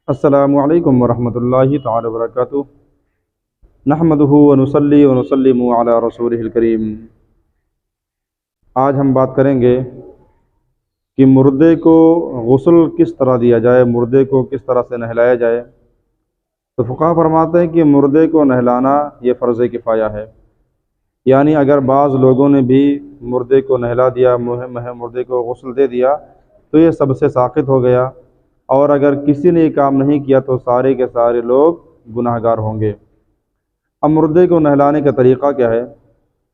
السلام علیکم ورحمۃ اللہ تعالی وبرکاتہ۔ نحمدہ ونصلی ونسلم علی رسولہ الکریم۔ آج ہم بات کریں گے کہ مردے کو غسل کس طرح دیا جائے، مردے کو کس طرح سے نہلایا جائے۔ تو فقہا فرماتے ہیں کہ مردے کو نہلانا یہ فرض کفایہ ہے، یعنی اگر بعض لوگوں نے بھی مردے کو نہلا دیا، مردے کو غسل دے دیا تو یہ سب سے ساقط ہو گیا، اور اگر کسی نے یہ کام نہیں کیا تو سارے کے سارے لوگ گناہ گار ہوں گے۔ اب مردے کو نہلانے کا طریقہ کیا ہے،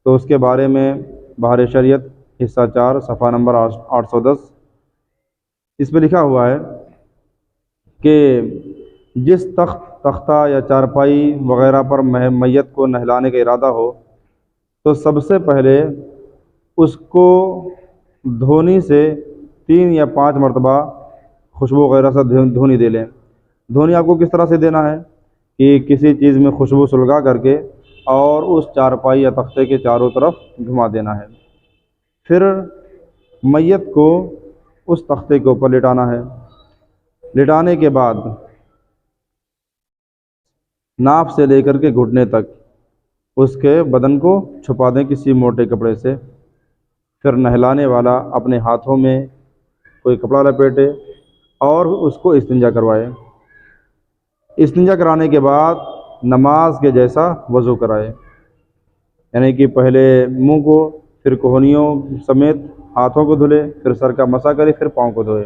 تو اس کے بارے میں بہار شریعت حصہ 4 صفحہ نمبر 810 اس میں لکھا ہوا ہے کہ جس تختہ یا چارپائی وغیرہ پر میت کو نہلانے کا ارادہ ہو تو سب سے پہلے اس کو دھونی سے 3 یا 5 مرتبہ خوشبو وغیرہ سے دھونی دے لیں۔ دھونی آپ کو کس طرح سے دینا ہے کہ کسی چیز میں خوشبو سلگا کر کے اور اس چارپائی یا تختے کے چاروں طرف گھما دینا ہے، پھر میت کو اس تختے کے اوپر لٹانا ہے۔ لٹانے کے بعد ناف سے لے کر کے گھٹنے تک اس کے بدن کو چھپا دیں کسی موٹے کپڑے سے۔ پھر نہلانے والا اپنے ہاتھوں میں کوئی کپڑا لپیٹے اور اس کو استنجا کروائے۔ استنجا کرانے کے بعد نماز کے جیسا وضو کرائے، یعنی کہ پہلے منہ کو، پھر کوہنیوں سمیت ہاتھوں کو دھلے، پھر سر کا مسح کرے، پھر پاؤں کو دھوئے۔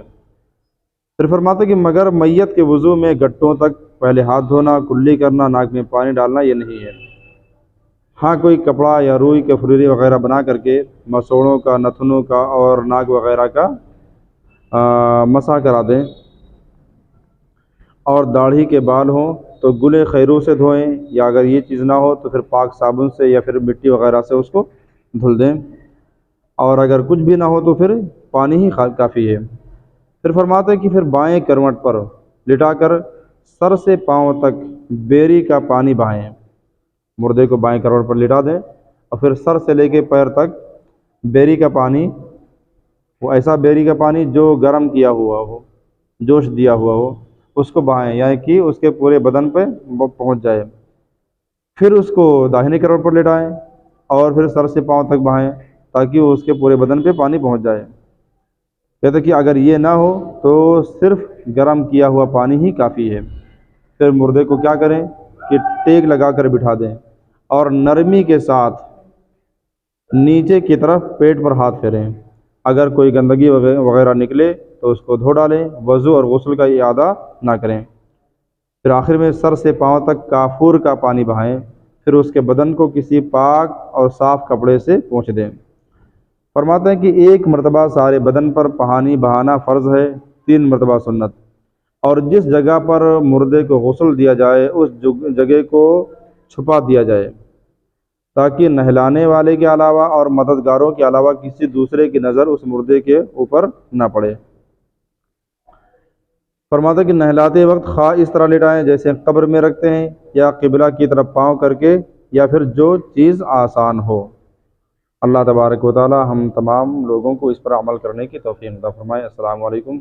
پھر فرماتے کہ مگر میت کے وضو میں گٹوں تک پہلے ہاتھ دھونا، کلی کرنا، ناک میں پانی ڈالنا یہ نہیں ہے۔ ہاں کوئی کپڑا یا روئی کے فریری وغیرہ بنا کر کے مسوڑوں کا، نتنوں کا اور ناک وغیرہ کا مسح کرا دیں، اور داڑھی کے بال ہوں تو گلے خیروں سے دھوئیں، یا اگر یہ چیز نہ ہو تو پھر پاک صابن سے یا پھر مٹی وغیرہ سے اس کو دھل دیں، اور اگر کچھ بھی نہ ہو تو پھر پانی ہی کافی ہے۔ پھر فرماتے ہیں کہ پھر بائیں کروٹ پر لٹا کر سر سے پاؤں تک بیری کا پانی بہائیں۔ مردے کو بائیں کروٹ پر لٹا دیں اور پھر سر سے لے کے پیر تک بیری کا پانی، وہ ایسا بیری کا پانی جو گرم کیا ہوا ہو، جوش دیا ہوا ہو، اس کو بہائیں، یعنی کہ اس کے پورے بدن پہ پہنچ جائے۔ پھر اس کو داہنے کروٹ پر لٹائیں اور پھر سر سے پاؤں تک بہائیں تاکہ اس کے پورے بدن پہ پانی پہنچ جائے۔ کہتے کہ اگر یہ نہ ہو تو صرف گرم کیا ہوا پانی ہی کافی ہے۔ پھر مردے کو کیا کریں کہ ٹیک لگا کر بٹھا دیں اور نرمی کے ساتھ نیچے کی طرف پیٹ پر ہاتھ پھیریں۔ اگر کوئی گندگی وغیرہ نکلے تو اس کو دھو ڈالیں، وضو اور غسل کا اعادہ نہ کریں۔ پھر آخر میں سر سے پاؤں تک کافور کا پانی بہائیں، پھر اس کے بدن کو کسی پاک اور صاف کپڑے سے پونچھ دیں۔ فرماتے ہیں کہ 1 مرتبہ سارے بدن پر پانی بہانا فرض ہے، 3 مرتبہ سنت، اور جس جگہ پر مردے کو غسل دیا جائے اس جگہ کو چھپا دیا جائے تاکہ نہلانے والے کے علاوہ اور مددگاروں کے علاوہ کسی دوسرے کی نظر اس مردے کے اوپر نہ پڑے۔ فرماتے کہ نہلاتے وقت خواہ اس طرح لٹائیں جیسے قبر میں رکھتے ہیں، یا قبلہ کی طرف پاؤں کر کے، یا پھر جو چیز آسان ہو۔ اللہ تبارک و تعالی ہم تمام لوگوں کو اس پر عمل کرنے کی توفیق عطا فرمائے۔ السلام علیکم۔